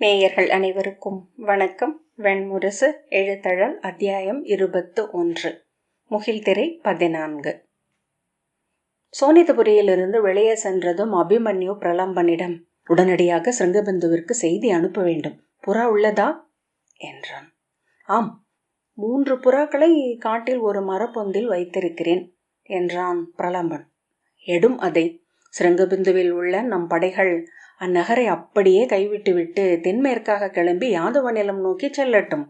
நேயர்கள் அனைவருக்கும் வணக்கம். வெண்முரசு எழுத்தழல் அத்தியாயம் 21. முகில்திரை 14. சோனிதபுரியிலிருந்து வெளியே சென்றதும் அபிமன்யு பிரலம்பனிடம், உடனடியாக சிருங்கபிந்துவிற்கு செய்தி அனுப்ப வேண்டும். புறா உள்ளதா என்றான். ஆம், 3 புறாக்களை காட்டில் ஒரு மரப்பொந்தில் வைத்திருக்கிறேன் என்றான் பிரலம்பன். எடும் அதை. சிருங்கபிந்துவில் உள்ள நம் படைகள் அந்நகரை அப்படியே கைவிட்டுவிட்டு தென்மேற்காக கிளம்பி யாதவ நிலம் நோக்கி செல்லட்டும்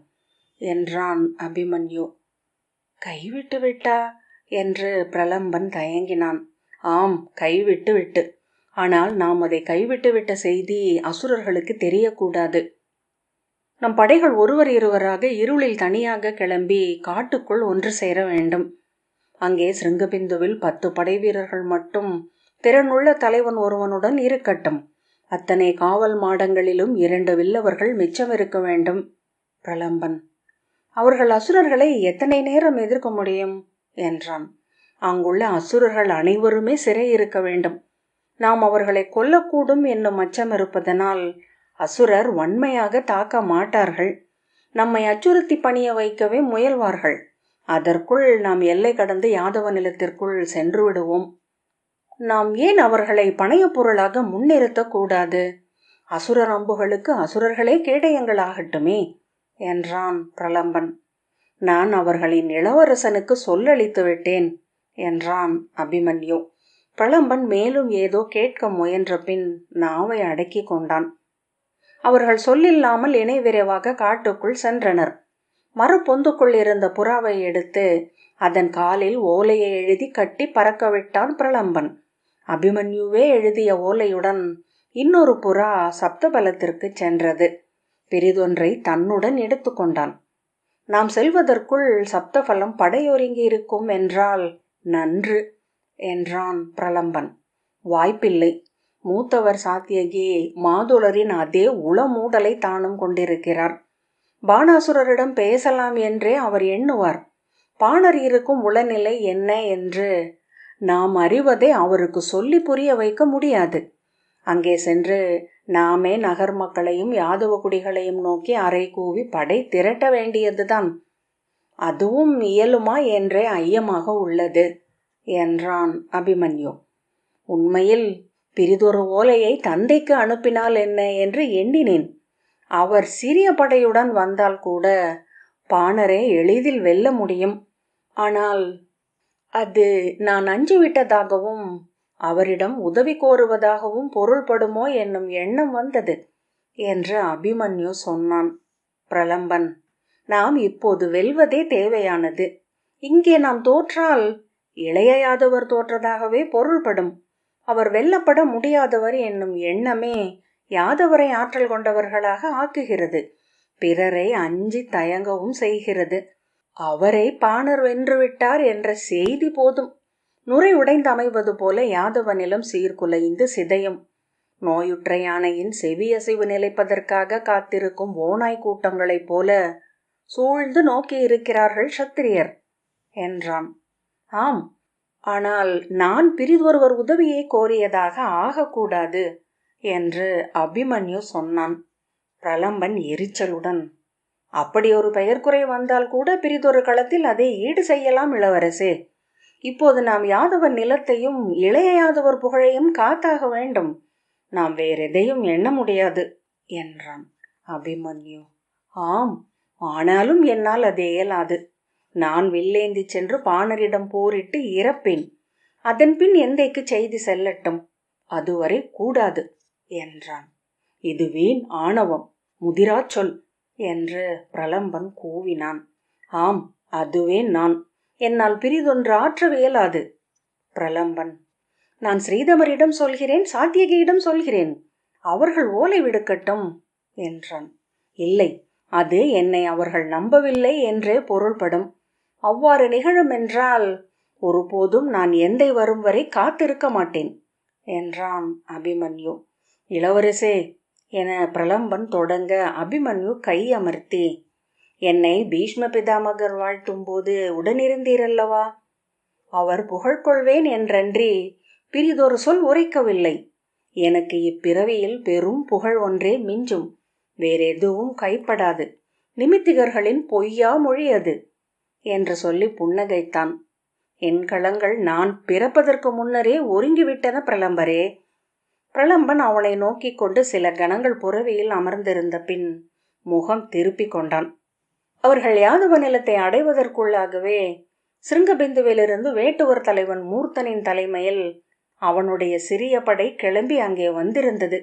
என்றான் அபிமன்யு. கைவிட்டு விட்டா என்று பிரலம்பன் தயங்கினான். ஆம், கைவிட்டு விட்டு. ஆனால் நாம் அதை கைவிட்டு விட்ட செய்தி அசுரர்களுக்கு தெரியக்கூடாது. நம் படைகள் ஒருவர் இருவராக இருளில் தனியாக கிளம்பி காட்டுக்குள் ஒன்று சேர வேண்டும். அங்கே சிருங்கபிந்துவில் 10 படை வீரர்கள் மட்டும் திறனுள்ள தலைவன் ஒருவனுடன் இருக்கட்டும். அத்தனை காவல் மாடங்களிலும் 2 வில்லவர்கள் மிச்சம் இருக்க வேண்டும். பிரலம்பன், அவர்கள் அசுரர்களை எத்தனை நேரம் எதிர்க்க முடியும் என்றான். அங்குள்ள அசுரர்கள் அனைவருமே சிறை இருக்க வேண்டும். நாம் அவர்களை கொல்லக்கூடும் என்னும் அச்சம் இருப்பதனால் அசுரர் வன்மையாக தாக்க மாட்டார்கள். நம்மை அச்சுறுத்தி பணிய வைக்கவே முயல்வார்கள். அதற்குள் நாம் எல்லை கடந்து யாதவ நிலத்திற்குள் சென்று விடுவோம். நாம் ஏன் அவர்களை பணையப் பொருளாக முன்னிறுத்தக்கூடாது? அசுரர் அம்புகளுக்கு அசுரர்களே கேடயங்களாகட்டுமே என்றான் பிரலம்பன். நான் அவர்களின் இளவரசனுக்கு சொல்லளித்து விட்டேன் என்றான் அபிமன்யு. பிரலம்பன் மேலும் ஏதோ கேட்க முயன்ற பின் நாவை அடக்கி கொண்டான். அவர்கள் சொல்லில்லாமல் இணை விரைவாக காட்டுக்குள் சென்றனர். மரப்பொந்துக்குள் இருந்த புறாவை எடுத்து அதன் காலில் ஓலையை எழுதி கட்டி பறக்க விட்டான் பிரலம்பன். அபிமன்யுவே எழுதிய ஓலையுடன் இன்னொரு புறா சப்தபலத்திற்கு சென்றது. பெரிதொன்றை தன்னுடன் எடுத்துக்கொண்டான். நாம் செல்வதற்குள் சப்தபலம் படையொருங்கி இருக்கும் என்றால் நன்று என்றான் பிரலம்பன். வாய்ப்பில்லை. மூத்தவர் சாத்தியகி மாதுளரின் அதே உளமூடலை தானும் கொண்டிருக்கிறார். பாணாசுரரிடம் பேசலாம் என்றே அவர் எண்ணுவார். பாணர் இருக்கும் உளநிலை என்ன என்று நாம் அறிவதை அவருக்கு சொல்லி புரிய வைக்க முடியாது. அங்கே சென்று நாமே நகர் மக்களையும் யாதவ குடிகளையும் நோக்கி அறை கூவி படை திரட்ட வேண்டியதுதான். அதுவும் இயலுமா என்றே ஐயமாக உள்ளது என்றான் அபிமன்யு. உண்மையில் பிரிதொரு ஓலையை தந்தைக்கு அனுப்பினால் என்ன என்று எண்ணினேன். அவர் சிறிய படையுடன் வந்தால் கூட பாணரை எளிதில் வெல்ல முடியும். ஆனால் அது நான் அஞ்சிவிட்டதாகவும் அவரிடம் உதவி கோருவதாகவும் பொருள்படுமோ என்னும் எண்ணம் வந்தது என்று அபிமன்யு சொன்னான். பிரலம்பன், நாம் இப்போது வெல்வதே தேவையானது. இங்கே நாம் தோற்றால் இளைய யாதவர் தோற்றதாகவே பொருள்படும். அவர் வெல்லப்பட முடியாதவர் என்னும் எண்ணமே யாதவரை ஆற்றல் கொண்டவர்களாக ஆக்குகிறது. பிறரை அஞ்சி தயங்கவும் செய்கிறது. அவரை பாணர் வென்றுவிட்டார் என்ற செய்தி போதும். நுரை உடைந்து அமைவது போல யாதவ நிலம் சீர்குலைந்து சிதையும். நோயுற்ற யானையின் செவியசைவு நிலைப்பதற்காக காத்திருக்கும் ஓநாய் கூட்டங்களைப் போல சூழ்ந்து நோக்கி இருக்கிறார்கள் சத்திரியர் என்றான். ஆம், ஆனால் நான் பிரிதொருவர் உதவியை கோரியதாக ஆகக்கூடாது என்று அபிமன்யு சொன்னான். பிரலம்பன் எரிச்சலுடன், அப்படி ஒரு பெயர்குறை வந்தால் கூட பிரிதொரு களத்தில் அதை ஈடு செய்யலாம் இளவரசே. இப்போது நாம் யாதவர் நிலத்தையும் இளைய யாதவர் புகழையும் காத்தாக வேண்டும். நாம் வேறெதையும் எண்ண முடியாது என்றான் அபிமன்யு. ஆம், ஆனாலும் என்னால் அது இயலாது. நான் வில்லேந்தி சென்று பாணரிடம் போரிட்டு இறப்பேன். அதன் பின் எந்தைக்கு செய்தி செல்லட்டும். அதுவரை கூடாது என்றான். இது வீண் ஆணவம், முதிரா சொல் என்று பிரலம்பன் கூவினான். ஆம், அதுவே நான். என்னால் பிரிதொன்று ஆற்றவியலாது. பிரலம்பன், நான் ஸ்ரீதமரிடம் சொல்கிறேன், சாத்தியகியிடம் சொல்கிறேன். அவர்கள் ஓலை விடுக்கட்டும் என்றான். இல்லை, அது என்னை அவர்கள் நம்பவில்லை என்றே பொருள்படும். அவ்வாறு நிகழும் என்றால் ஒருபோதும் நான் எந்தை வரும் வரை காத்திருக்க மாட்டேன் என்றான் அபிமன்யு. இளவரசே என பிரலம்பன் தொடங்க அபிமன்யு கை அமர்த்தி, என்னை பீஷ்ம பிதாமகர் வாழ்த்தும் போது உடனிருந்தீரல்லவா? அவர் புகழ்கொள்வேன் என்றன்றி பிரிதொரு சொல் உரைக்கவில்லை. எனக்கு இப்பிறவியில் பெரும் புகழ் ஒன்றே மிஞ்சும். வேறெதுவும் கைப்படாது. நிமித்திகர்களின் பொய்யா மொழி அது என்று சொல்லி புன்னகைத்தான். என் களங்கள் நான் பிறப்பதற்கு முன்னரே ஒருங்கிவிட்டன பிரலம்பரே. பிரலம்பன் அவனை நோக்கி கொண்டு சில கணங்கள் புறவியில் அமர்ந்திருந்த பின் முகம் திருப்பி கொண்டான். அவர்கள் யாதவ நிலத்தை அடைவதற்குள்ளாகவே சிருங்கபிந்துவிலிருந்து வேட்டுவர் தலைவன் மூர்த்தனின் தலைமையில் அவனுடைய சிறிய படை கிளம்பி அங்கே வந்திருந்தது.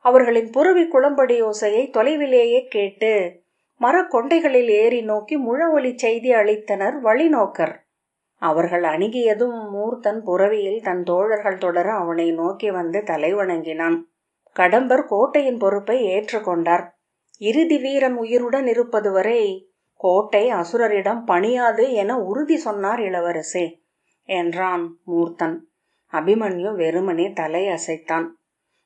அவர்களின் புறவி குளம்படி யோசையை தொலைவிலேயே கேட்டு மரக்கொண்டைகளில் ஏறி நோக்கி முழவொலி செய்தி அளித்தனர் வழிநோக்கர். அவர்கள் அணுகியதும் மூர்த்தன் புறவியில் தன் தோழர்கள் தொடர அவனை நோக்கி வந்து தலை வணங்கினான். கடம்பர் கோட்டையின் பொறுப்பை ஏற்றுக்கொண்டார். இறுதி வீரன் உயிருடன் இருப்பது வரை கோட்டை அசுரரிடம் பணியாது என உறுதி சொன்னார் இளவரசே என்றான் மூர்த்தன். அபிமன்யு வெறுமனே தலை அசைத்தான்.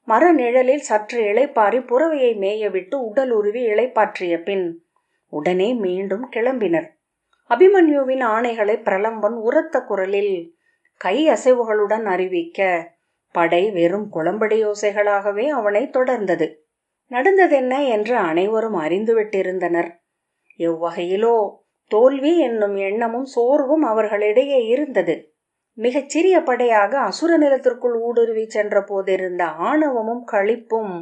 மர நிழலில் சற்று இளைப்பாரி புறவையை மேயவிட்டு உடல் உருவி இளைப்பாற்றிய பின் உடனே மீண்டும் கிளம்பினர். அபிமன்யுவின் ஆணைகளை பிரலம்பன் உரத்த குரலில் கை அசைவுகளுடன் அறிவிக்க படை வெறும் குளம்படி யோசைகளாகவே அவனை தொடர்ந்தது. நடந்ததென்ன என்று அனைவரும் அறிந்துவிட்டிருந்தனர். எவ்வகையிலோ தோல்வி என்னும் எண்ணமும் சோர்வும் அவர்களிடையே இருந்தது. மிகச் சிறிய படையாக அசுர நிலத்திற்குள் ஊடுருவி சென்ற போதிருந்த ஆணவமும் களிப்பும்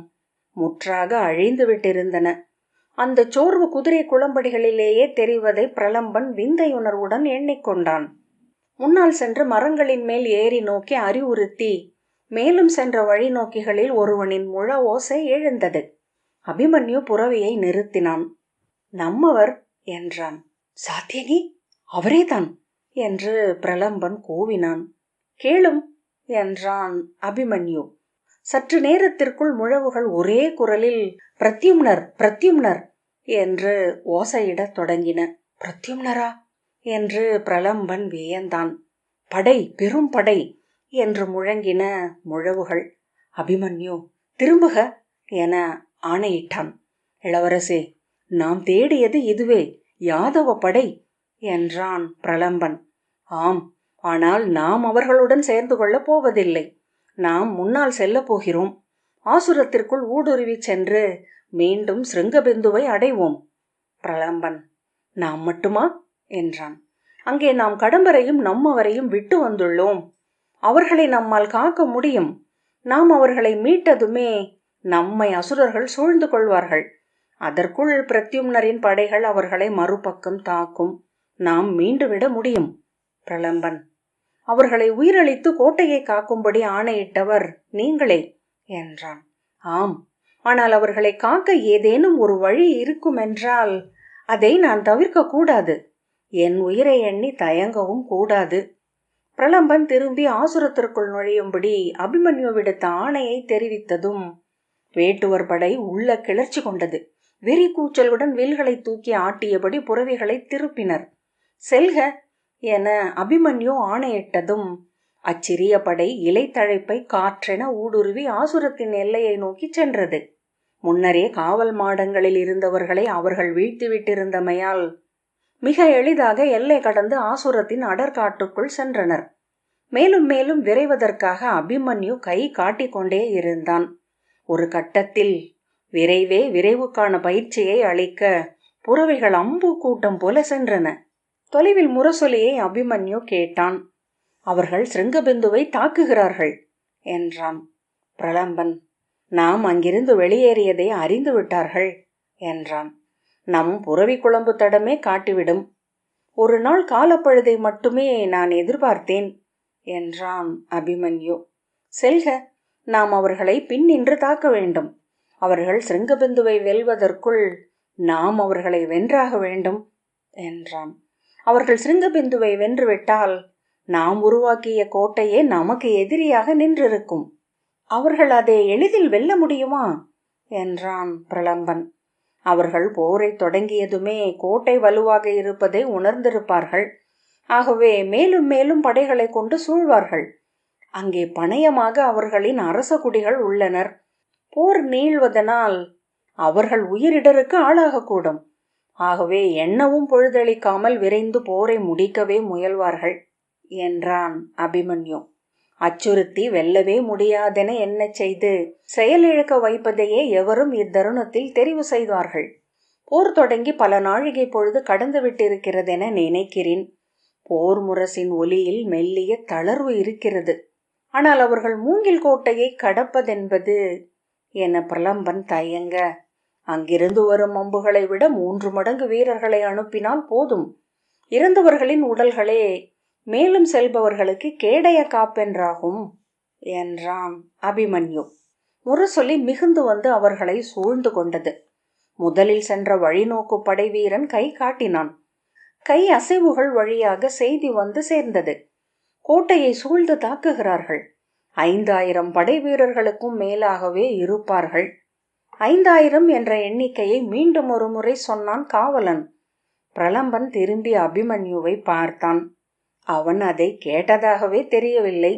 முற்றாக அழிந்து விட்டிருந்தன. அந்த சோர்வு குதிரை குளம்படிகளிலேயே தெரிவதை பிரலம்பன் விந்தையுணர்வுடன் எண்ணிக்கொண்டான். முன்னால் சென்று மரங்களின் மேல் ஏறி நோக்கி அறிவுறுத்தி மேலும் சென்ற வழி நோக்கிகளில் ஒருவனின் முழ ஓசை எழுந்தது. அபிமன்யு புறவியை நிறுத்தினான். நம்மவர் என்றான். சாத்தியகி, அவரேதான் என்று பிரலம்பன் கூவினான். கேளும் என்றான் அபிமன்யு. சற்று நேரத்திற்குள் முழவுகள் ஒரே குரலில் பிரத்யும்னர் பிரத்யும்னர் என்று ஓசையிடத் தொடங்கின. பிரத்யும்னரா என்று பிரலம்பன் வியந்தான். படை, பெரும் படை என்று முழங்கின முழவுகள். அபிமன்யு திரும்புக என ஆணையிட்டான். இளவரசே, நாம் தேடியது இதுவே, யாதவ படை என்றான் பிரலம்பன். ஆம், ஆனால் நாம் அவர்களுடன் சேர்ந்து கொள்ளப் போவதில்லை. நாம் முன்னால் செல்ல போகிறோம். ஆசுரத்திற்குள் ஊடுருவி சென்று மீண்டும் சிருங்கபிந்துவை அடைவோம். பிரலம்பன் நாம் மட்டுமா என்றான். அங்கே நாம் கடம்பரையும் நம்மவரையும் விட்டு வந்துள்ளோம். அவர்களை நம்மால் காக்க முடியும். நாம் அவர்களை மீட்டதுமே நம்மை அசுரர்கள் சூழ்ந்து கொள்வார்கள். அதற்குள் பிரத்யும்னரின் படைகள் அவர்களை மறுபக்கம் தாக்கும். நாம் மீண்டுவிட முடியும். பிரலம்பன் அவர்களை உயிரளித்து கோட்டையை காக்கும்படி ஆணையிட்டவர் நீங்களே என்றான். ஆம், ஆனால் அவர்களை காக்க ஏதேனும் ஒரு வழி இருக்குமென்றால் அதை நான் தவிர்க்க கூடாது. என் உயிரை எண்ணி தயங்கவும் கூடாது. பிரலம்பன் திரும்பி ஆசுரத்திற்குள் நுழையும்படி அபிமன்யு விடுத்த ஆணையை தெரிவித்ததும் வேட்டுவர் படை உள்ள கிளர்ச்சி கொண்டது. வெறி கூச்சலுடன் வில்களை தூக்கி ஆட்டியபடி புறவிகளை திருப்பினர். செல்க என அபிமன்யு ஆணையிட்டதும் அச்சிறிய படை இலைத்தழைப்பை காற்றென ஊடுருவி ஆசுரத்தின் எல்லையை நோக்கி சென்றது. முன்னரே காவல் மாடங்களில் இருந்தவர்களை அவர்கள் வீழ்த்திவிட்டிருந்தமையால் மிக எளிதாக எல்லை கடந்து ஆசுரத்தின் அடற்காட்டுக்குள் சென்றனர். மேலும் மேலும் விரைவதற்காக அபிமன்யு கை காட்டிக்கொண்டே இருந்தான். ஒரு கட்டத்தில் விரைவே விரைவுக்கான பயிற்சியை அளிக்க புறவைகள் அம்பு கூட்டம் போல சென்றன. தொலைவில் முரசொலியை அபிமன்யு கேட்டான். அவர்கள் சிருங்கபிந்துவை தாக்குகிறார்கள் என்றான். பிரலம்பன் நாம் அங்கிருந்து வெளியேறியதை அறிந்து விட்டார்கள் என்றான். நம் புறவி குழம்பு தடமே காட்டிவிடும். ஒரு நாள் காலப்பழுதை மட்டுமே நான் எதிர்பார்த்தேன் என்றான் அபிமன்யு. செல்க, நாம் அவர்களை பின்னின்று தாக்க வேண்டும். அவர்கள் சிருங்கபிந்துவை வெல்வதற்குள் நாம் அவர்களை வென்றாக வேண்டும் என்றான். அவர்கள் சிருங்கபிந்துவை வென்றுவிட்டால் நாம் உருவாக்கிய கோட்டையே நமக்கு எதிரியாக நின்றிருக்கும். அவர்கள் அதை எளிதில் வெல்ல முடியுமா என்றான் பிரலம்பன். அவர்கள் போரை தொடங்கியதுமே கோட்டை வலுவாக இருப்பதை உணர்ந்திருப்பார்கள். ஆகவே மேலும் மேலும் படைகளை கொண்டு சூழ்வார்கள். அங்கே பணயமாக அவர்களின் அரச குடிகள் உள்ளனர். போர் நீள்வதனால் அவர்கள் உயிரிடருக்கு ஆளாகக்கூடும். ஆகவே எண்ணவும் பொழுதளிக்காமல் விரைந்து போரை முடிக்கவே முயல்வார்கள் என்றான் அபிமன்யு. அச்சுறுத்தி வெல்லவே முடியாதென எண்ணச் செய்து செயலிழக்க வைப்பதையே எவரும் இத்தருணத்தில் தெரிவு செய்வார்கள். போர் தொடங்கி பல நாழிகை பொழுது கடந்து விட்டிருக்கிறதென நினைக்கிறேன். போர் முரசின் ஒலியில் மெல்லிய தளர்வு இருக்கிறது. ஆனால் அவர்கள் மூங்கில் கோட்டையை கடப்பதென்பது என பிரலம்பன் தயங்க, அங்கிருந்து வரும் அம்புகளை விட 3 மடங்கு வீரர்களை அனுப்பினால் போதும். இறந்தவர்களின் உடல்களே மேலும் செல்பவர்களுக்கு கேடய காப்பென்றாகும் என்றான் அபிமன்யு. முரசொலி மிகுந்து வந்து அவர்களை சூழ்ந்து கொண்டது. முதலில் சென்ற வழிநோக்கு படை வீரன் கை காட்டினான். கை அசைவுகள் வழியாக செய்தி வந்து சேர்ந்தது. கோட்டையை சூழ்ந்து தாக்குகிறார்கள். 5000 படை வீரர்களுக்கும் மேலாகவே இருப்பார்கள். 5000 என்ற எண்ணிக்கையை மீண்டும் ஒரு முறை சொன்னான் காவலன். பிரலம்பன் திரும்பி அபிமன்யுவை பார்த்தான். அவன் அதை கேட்டதாகவே தெரியவில்லை.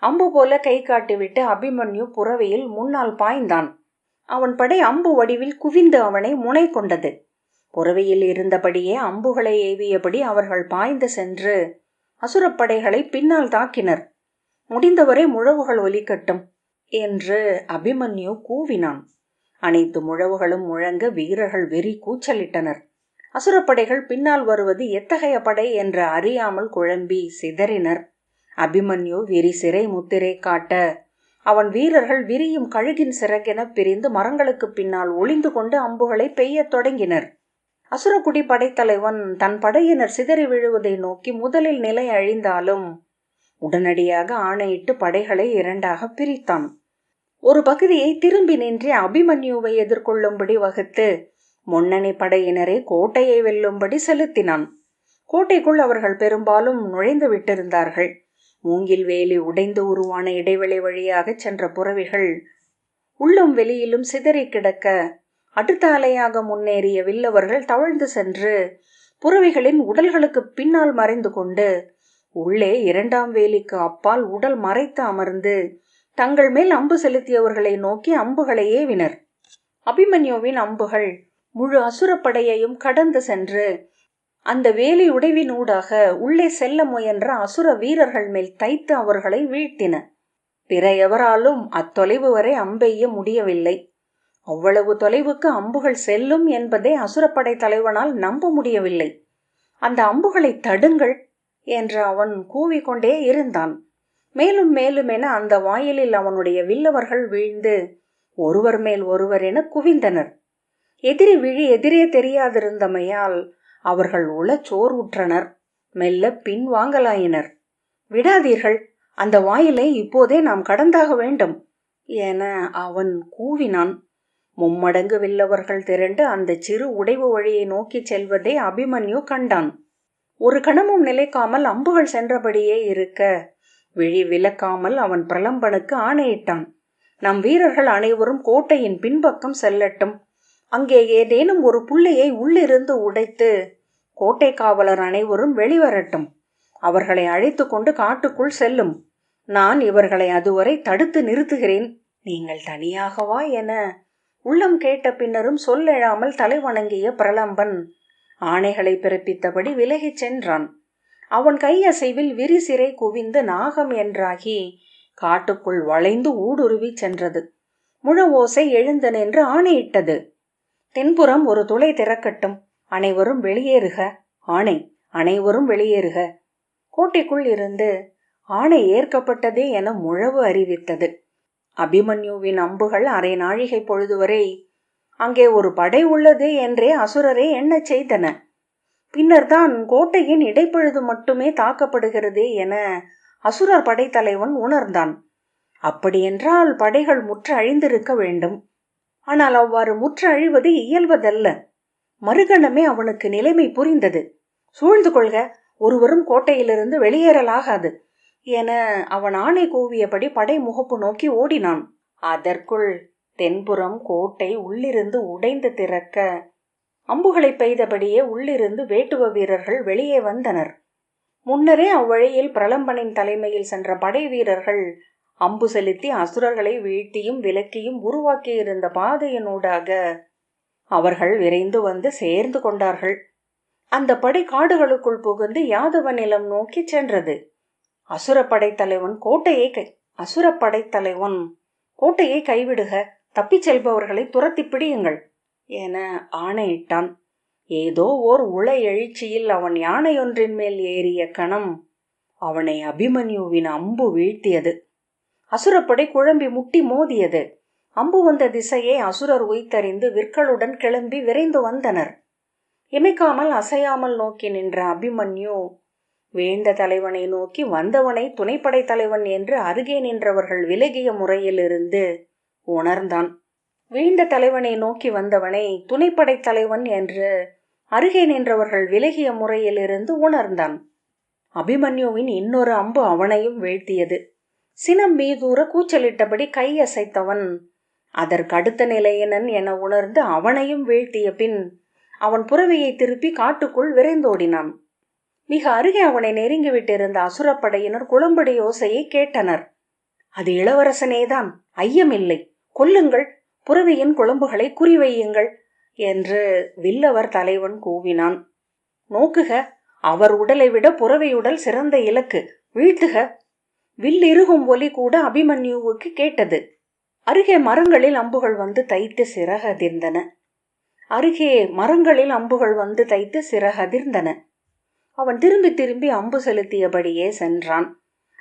அம்பு போல கை காட்டிவிட்டு அபிமன்யு புறவையில் முன்னால் பாய்ந்தான். அவன் படை அம்பு வடிவில் குவிந்து அவனை முனை கொண்டது. புறவையில் இருந்தபடியே அம்புகளை ஏவியபடி அவர்கள் பாய்ந்து சென்று அசுரப்படைகளை பின்னால் தாக்கினர். முடிந்தவரை முழவுகள் ஒலிக்கட்டும் என்று அபிமன்யு கூவினான். அனைத்து முழவுகளும் முழங்க வீரர்கள் வெறி கூச்சலிட்டனர். அசுரப்படைகள் பின்னால் வருவது எத்தகைய படை என்று அறியாமல் குழம்பி சிதறினர். அபிமன்யு விரி சிறை முத்திரை காட்ட அவன் வீரர்கள் விரியும் கழுகின் சிறகென பிரிந்து மரங்களுக்கு பின்னால் ஒளிந்து கொண்டு அம்புகளை பெய்யத் தொடங்கினர். அசுரக்குடி படைத்தலைவன் தன் படையினர் சிதறி விழுவதை நோக்கி முதலில் நிலை அழிந்தாலும் உடனடியாக ஆணையிட்டு படைகளை 2ஆக பிரித்தான். ஒரு பகுதியை திரும்பி நின்று அபிமன்யுவை எதிர்கொள்ளும்படி வகுத்து முன்னணி படையினரை கோட்டையை வெல்லும்படி செலுத்தினான். கோட்டைக்குள் அவர்கள் பெரும்பாலும் நுழைந்து விட்டிருந்தார்கள். மூங்கில் வேலி உடைந்து உருவான இடைவெளி வழியாக சென்ற புறவிகள் உள்ளும் வெளியிலும் சிதறி கிடக்க, அடுத்த அலையாக முன்னேறிய வில்லவர்கள் தவழ்ந்து சென்று புறவிகளின் உடல்களுக்கு பின்னால் மறைந்து கொண்டு உள்ளே 2ஆம் வேலிக்கு அப்பால் உடல் மறைத்து அமர்ந்து தங்கள் மேல் அம்பு செலுத்தியவர்களை நோக்கி அம்புகளை ஏவினர். அபிமன்யுவின் அம்புகள் முழு அசுரப்படையையும் கடந்து சென்று அந்த வேலி உடைவினூடாக உள்ளே செல்ல முயன்ற அசுர வீரர்கள் மேல் தைத்து அவர்களை வீழ்த்தின. பிற எவராலும் அத்தொலைவு வரை அம்பெய்ய முடியவில்லை. அவ்வளவு தொலைவுக்கு அம்புகள் செல்லும் என்பதை அசுரப்படை தலைவனால் நம்ப முடியவில்லை. அந்த அம்புகளை தடுங்கள் என்று அவன் கூவிக்கொண்டே இருந்தான். மேலும் மேலும் என அந்த வாயிலில் அவனுடைய வில்லவர்கள் வீழ்ந்து ஒருவர் மேல் ஒருவர் என குவிந்தனர். எதிரி விழி எதிரே தெரியாதிருந்தமையால் அவர்கள் உளச்சோர் உற்றனர். மெல்ல பின் வாங்கலாயினர். விடாதீர்கள், அந்த வாயிலை இப்போதே நாம் கடந்தாக வேண்டும் என அவன் கூவினான். 3 மடங்கு வில்லவர்கள் திரண்டு அந்த சிறு உடைவு வழியை நோக்கி செல்வதை அபிமன்யு கண்டான். ஒரு கணமும் நிலைக்காமல் அம்புகள் சென்றபடியே இருக்க விழி விலக்காமல் அவன் பிரலம்பனுக்கு ஆணையிட்டான். நம் வீரர்கள் அனைவரும் கோட்டையின் பின்பக்கம் செல்லட்டும். அங்கே ஏதேனும் ஒரு புள்ளியை உள்ளிருந்து உடைத்து கோட்டை காவலர் அனைவரும் வெளிவரட்டும். அவர்களை அழைத்து கொண்டு காட்டுக்குள் செல்லும். நான் இவர்களை அதுவரை தடுத்து நிறுத்துகிறேன். நீங்கள் தனியாகவா என உள்ளம் கேட்ட பின்னரும் சொல்லெழாமல் தலைவணங்கிய பிரலம்பன் ஆணைகளை பிறப்பித்தபடி விலகிச் சென்றான். அவன் கையசைவில் விரிசிறை குவிந்து நாகம் என்றாகி காட்டுக்குள் வளைந்து ஊடுருவி சென்றது. முழவோசை எழுந்து நின்று ஆணையிட்டது. தென்புறம் ஒரு துளை திறக்கட்டும். அனைவரும் வெளியேறுக. ஆணை, அனைவரும் வெளியேறுக. கோட்டைக்குள் இருந்து ஆணை ஏற்கப்பட்டதே என முழவு அறிவித்தது. அபிமன்யுவின் அம்புகள் அரை நாழிகை பொழுது வரை அங்கே ஒரு படை உள்ளது என்றே அசுரரை எண்ணச் செய்தன. பின்னர் தான் கோட்டையின் இடைப்பழுது மட்டுமே தாக்கப்படுகிறது என அசுரர் படைத்தலைவன் உணர்ந்தான். அப்படியென்றால் படைகள் முற்று அழிந்திருக்க வேண்டும். ஆனால் அவ்வாறு முற்று அழிவது இயல்வதல்ல. மறுகணமே அவனுக்கு நிலைமை புரிந்தது. சூழ்ந்து கொள்க, ஒருவரும் கோட்டையிலிருந்து வெளியேறலாகாது என அவன் ஆணை கூவியபடி படை முகப்பு நோக்கி ஓடினான். அதற்குள் தென்புறம் கோட்டை உள்ளிருந்து உடைந்து திறக்க அம்புகளை பெய்தபடியே உள்ளிருந்து வேட்டுவ வீரர்கள் வெளியே வந்தனர். முன்னரே அவ்வழியில் பிரலம்பனின் தலைமையில் சென்ற படை வீரர்கள் அம்பு செலுத்தி அசுரர்களை வீழ்த்தியும் விலக்கியும் உருவாக்கியிருந்த பாதையினூடாக அவர்கள் விரைந்து வந்து சேர்ந்து கொண்டார்கள். அந்த படை காடுகளுக்குள் புகுந்து யாதவ நிலம் நோக்கி சென்றது. அசுரப்படைத்தலைவன் கோட்டையை கைவிடுக, தப்பிச் செல்பவர்களை துரத்தி பிடியுங்கள் என ஆணையிட்டான். ஏதோ ஓர் உள எழுச்சியில் அவன் யானையொன்றின் மேல் ஏறிய கணம் அவனை அபிமன்யுவின் அம்பு வீழ்த்தியது. அசுரப்படை குழம்பி முட்டி மோதியது. அம்பு வந்த திசையை அசுரர் உய்தறிந்து விற்களுடன் கிளம்பி விரைந்து வந்தனர். இமைக்காமல் அசையாமல் நோக்கி நின்ற அபிமன்யு வீழ்ந்த தலைவனை நோக்கி வந்தவனை துணைப்படை தலைவன் என்று அருகே நின்றவர்கள் விலகிய முறையிலிருந்து உணர்ந்தான். வீழ்ந்த தலைவனை நோக்கி வந்தவனை துணைப்படை தலைவன் என்று அருகே நின்றவர்கள் விலகிய முறையிலிருந்து உணர்ந்தான். அபிமன்யுவின் இன்னொரு அம்பு அவனையும் வீழ்த்தியது. சினம் மீதூர கூச்சலிட்டபடி கையசைத்தவன் அதற்கடுத்த நிலையினன் என உணர்ந்து அவனையும் வீழ்த்திய பின் அவன் புறவியை திருப்பி காட்டுக்குள் விரைந்தோடினான். மிக அருகே அவனை நெருங்கிவிட்டிருந்த அசுரப்படையினர் குளம்படி யோசையை கேட்டனர். அது இளவரசனேதான், ஐயமில்லை, கொல்லுங்கள், புறவியின் குளம்புகளை குறிவையுங்கள் என்று வில்லவர் தலைவன் கூவினான். நோக்குக, அவர் உடலை விட புறவியுடல் சிறந்த இலக்கு, வீழ்த்துக. வில்லிருகும் ஒலி கூட அபிமன்யுவுக்கு கேட்டது. அருகே மரங்களில் அம்புகள் வந்து தைத்து சிறகதிர்ந்தன. அவன் திரும்பி திரும்பி அம்பு செலுத்தியபடியே சென்றான்.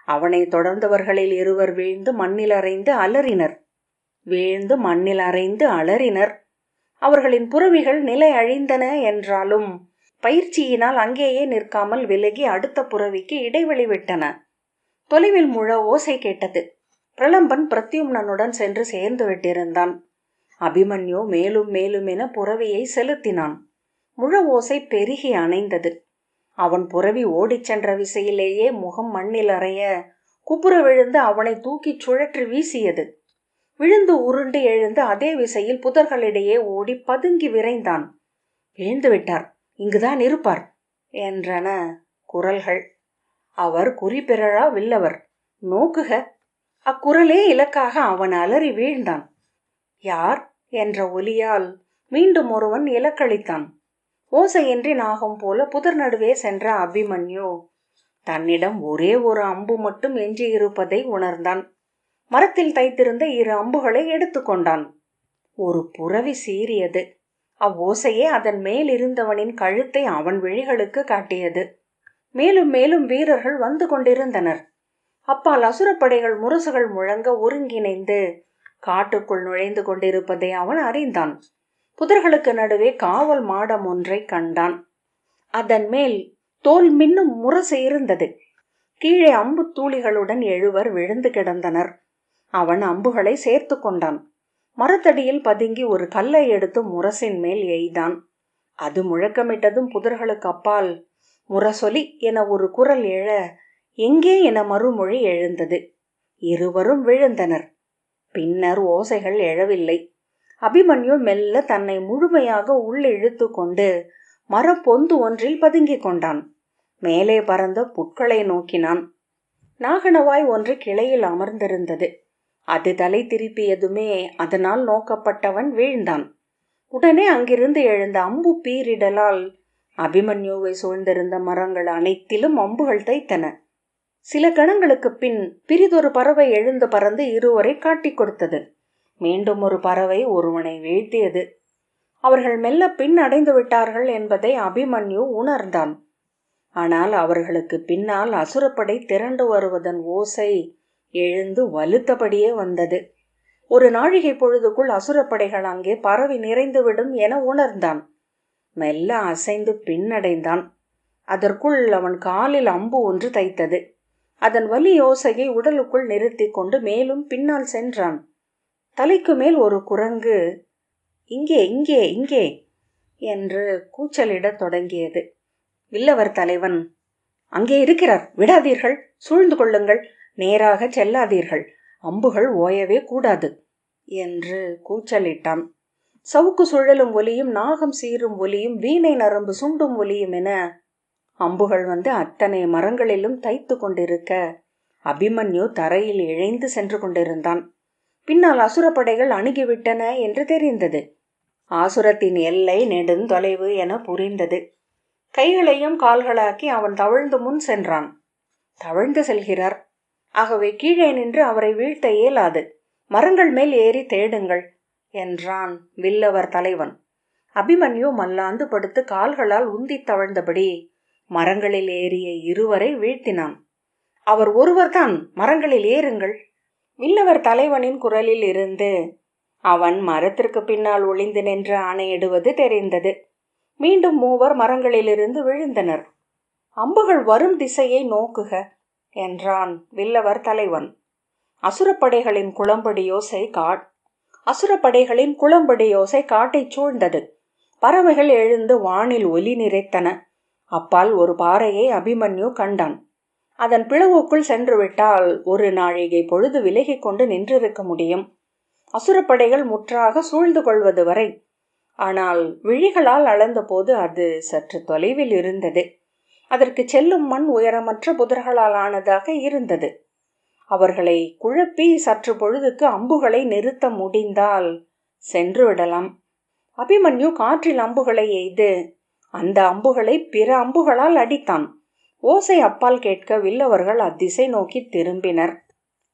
அவனை தொடர்ந்தவர்களில் இருவர் வீழ்ந்து மண்ணில் அலறினர். அவர்களின் புறவிகள் நிலை அழிந்தன என்றாலும் பயிற்சியினால் அங்கேயே நிற்காமல் விலகி அடுத்த புறவிக்கு இடைவெளி விட்டன. தொலைவில் முழ ஓசை கேட்டது. பிரலம்பன் பிரத்யும்னனுடன் சென்று சேர்ந்து விட்டிருந்தான். அபிமன்யு மேலும் மேலும் என புறவியை செலுத்தினான். முழ ஓசை பெருகி அணைந்தது. அவன் புறவி ஓடிச் சென்ற விசையிலேயே முகம் மண்ணில் அறைய குப்புற விழுந்து அவனை தூக்கிச் சுழற்றி வீசியது. விழுந்து உருண்டு எழுந்து அதே விசையில் புதர்களிடையே ஓடி பதுங்கி விரைந்தான். விழுந்து விட்டார், இங்குதான் இருப்பார் என்றன குரல்கள். அவர் குறிப்பிரழா வில்லவர். நோக்குக. அக்குரலே இலக்காக அவன் அலறி வீழ்ந்தான். யார் என்ற ஒலியால் மீண்டும் ஒருவன் இலக்களித்தான். ஓசையின்றி நாகம் போல புதர் நடுவே சென்ற அபிமன்யு தன்னிடம் ஒரே ஒரு அம்பு மட்டும் எஞ்சியிருப்பதை உணர்ந்தான். மரத்தில் தைத்திருந்த 2 அம்புகளை எடுத்துக்கொண்டான். ஒரு புறவி சீறியது. அவ்வோசையே அதன் மேல் இருந்தவனின் கழுத்தை அவன் விழிகளுக்கு காட்டியது. மேலும் மேலும் வீரர்கள் வந்து கொண்டிருந்தனர். அப்பால் அசுரப்படைகள் முரசுகள் முழங்க ஒருங்கிணைந்து காட்டுக்குள் நுழைந்து கொண்டிருப்பதை அவன் அறிந்தான். புதர்களுக்கு நடுவே காவல் மாடம் ஒன்றை கண்டான். அதன் மேல் தோல் மின்னும் முரசு இருந்தது. கீழே அம்பு தூளிகளுடன் 7 விழுந்து கிடந்தனர். அவன் அம்புகளை சேர்த்து கொண்டான். மரத்தடியில் பதுங்கி ஒரு கல்லை எடுத்து முரசின் மேல் எய்தான். அது முழக்கமிட்டதும் புதர்களுக்கு அப்பால் முரசொலி என ஒரு குரல் எழ, எங்கே என மறுமொழி எழுந்தது. இருவரும் விழுந்தனர். பின்னர் ஓசைகள் எழவில்லை. அபிமன்யு மெல்ல தன்னை முழுமையாக உள்ளிழுத்து கொண்டு மரப்பொந்து ஒன்றில் பதுங்கிக் கொண்டான். மேலே பறந்த புட்களை நோக்கினான். நாகனவாய் ஒன்று கிளையில் அமர்ந்திருந்தது. அது தலை திருப்பியதுமே அதனால் நோக்கப்பட்டவன் வீழ்ந்தான். உடனே அங்கிருந்து எழுந்த அம்பு பீரிடலால் அபிமன்யுவை சூழ்ந்திருந்த மரங்கள் அனைத்திலும் அம்புகள் தைத்தன. சில கணங்களுக்கு பின் பிரிதொரு பறவை எழுந்து பறந்து இருவரை காட்டிக் கொடுத்தது. மீண்டும் ஒரு பறவை ஒருவனை வீழ்த்தியது. அவர்கள் மெல்ல பின் அடைந்து விட்டார்கள் என்பதை அபிமன்யு உணர்ந்தான். ஆனால் அவர்களுக்கு பின்னால் அசுரப்படை திரண்டு வருவதன் ஓசை எழுந்து வலுத்தபடியே வந்தது. ஒரு நாழிகை பொழுதுக்குள் அசுரப்படைகள் அங்கே பரவி நிறைந்துவிடும் என உணர்ந்தான். மெல்ல அசைந்து பின்னடைந்தான். அதற்குள் அவன் காலில் அம்பு ஒன்று தைத்தது. அதன் வலி யோசையை உடலுக்குள் நிறுத்தி கொண்டு மேலும் பின்னால் சென்றான். தலைக்கு மேல் ஒரு குரங்கு இங்கே இங்கே இங்கே என்று கூச்சலிடத் தொடங்கியது. வில்லவர் தலைவன், அங்கே இருக்கிறார், விடாதீர்கள், சூழ்ந்து கொள்ளுங்கள், நேராக செல்லாதீர்கள், அம்புகள் ஓயவே கூடாது என்று கூச்சலிட்டான். சவுக்கு சுழலும் ஒலியும் நாகம் சீரும் ஒலியும் வீணை நரம்பு சுண்டும் ஒலியும் என அம்புகள் வந்து அத்தனை மரங்களிலும் தைத்து கொண்டிருக்க அபிமன்யு தரையில் இழைந்து சென்று கொண்டிருந்தான். பின்னால் அசுரப்படைகள் அணுகிவிட்டன என்று தெரிந்தது. ஆசுரத்தின் எல்லை நெடுந்தொலைவு என புரிந்தது. கைகளையும் கால்களாக்கி அவன் தவழ்ந்து முன் சென்றான். தவழ்ந்து செல்கிறார். ஆகவே கீழே நின்று அவரை வீழ்த்த இயலாது. மரங்கள் மேல் ஏறி தேடுங்கள் என்றான் வில்லவர் தலைவன். அபிமன்யு மல்லாந்து படுத்து கால்களால் உந்தி தவழ்ந்தபடி மரங்களில் ஏறிய இருவரை வீழ்த்தினான். அவர் ஒருவர்தான், மரங்களில் ஏறுங்கள். வில்லவர் தலைவனின் குரலில் இருந்து அவன் மரத்திற்கு பின்னால் ஒளிந்து நின்று ஆணையிடுவது தெரிந்தது. மீண்டும் மூவர் மரங்களிலிருந்து விழுந்தனர். அம்புகள் வரும் திசையை நோக்குக என்றான் வில்லவர் தலைவன். அசுரப்படைகளின் குளம்படி யோசை காட்டை சூழ்ந்தது. பறவைகள் எழுந்து வானில் ஒலி நிறைத்தன. அப்பால் ஒரு பாறையை அபிமன்யு கண்டான். அதன் பிளவுக்குள் சென்று விட்டால் ஒரு நாழிகை பொழுது விலகி கொண்டு நின்றிருக்க முடியும், அசுரப்படைகள் முற்றாக சூழ்ந்து கொள்வது வரை. ஆனால் விழிகளால் அளந்தபோது அது சற்று தொலைவில் இருந்தது. அதற்கு செல்லும் மண் உயரமற்ற புதர்களால் ஆனதாக இருந்தது. அவர்களை குழப்பி சற்று பொழுதுக்கு அம்புகளை நிறுத்த முடிந்தால் சென்று விடலாம். அபிமன்யு காற்றில் அம்புகளை எய்து அந்த அம்புகளை பிற அம்புகளால் அடித்தான். ஓசை அப்பால் கேட்க வில்லவர்கள் அத்திசை நோக்கி திரும்பினர்.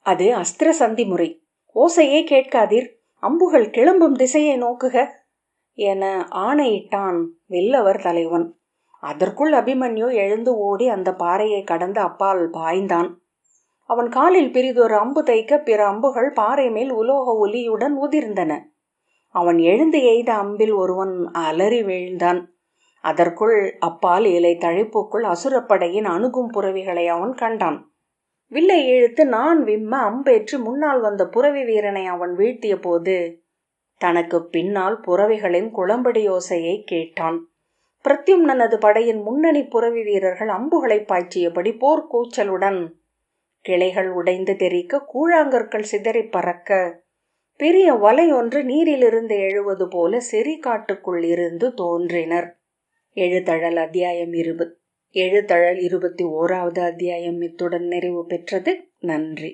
அது அஸ்திர சந்தி முறை. ஓசையை கேட்காதீர், அம்புகள் கிளம்பும் திசையை நோக்குக என ஆணையிட்டான் வில்லவர் தலைவன். அதற்குள் அபிமன்யு எழுந்து ஓடி அந்த பாறையை கடந்து அப்பால் பாய்ந்தான். அவன் காலில் பிரிதொரு அம்பு தைக்க பிற அம்புகள் பாறை மேல் உலோக ஒலியுடன் உதிர்ந்தன. அவன் எழுந்து எய்த அம்பில் ஒருவன் அலறி வீழ்ந்தான். அதற்குள் அப்பால் இலை தழைப்புக்குள் அசுரப்படையின் அணுகும் புறவிகளை அவன் கண்டான். வில்லை இழுத்து நான் விம்ம அம்பேற்று முன்னால் வந்த புறவி வீரனை அவன் வீழ்த்திய போது தனக்கு பின்னால் புறவிகளின் குளம்படி யோசையை கேட்டான். பிரத்யும்னனது படையின் முன்னணி புறவி வீரர்கள் அம்புகளை பாய்ச்சியபடி போர்க்கூச்சலுடன் கிளைகள் உடைந்து தெரிக்க, கூழாங்கற்கள் சிதறி பறக்க, பெரிய வலை ஒன்று நீரிலிருந்து எழுவது போல செறிகாட்டுக்குள் இருந்து தோன்றினர். எழுத்தழல் 21வது அத்தியாயம் இத்துடன் நிறைவு பெற்றது. நன்றி.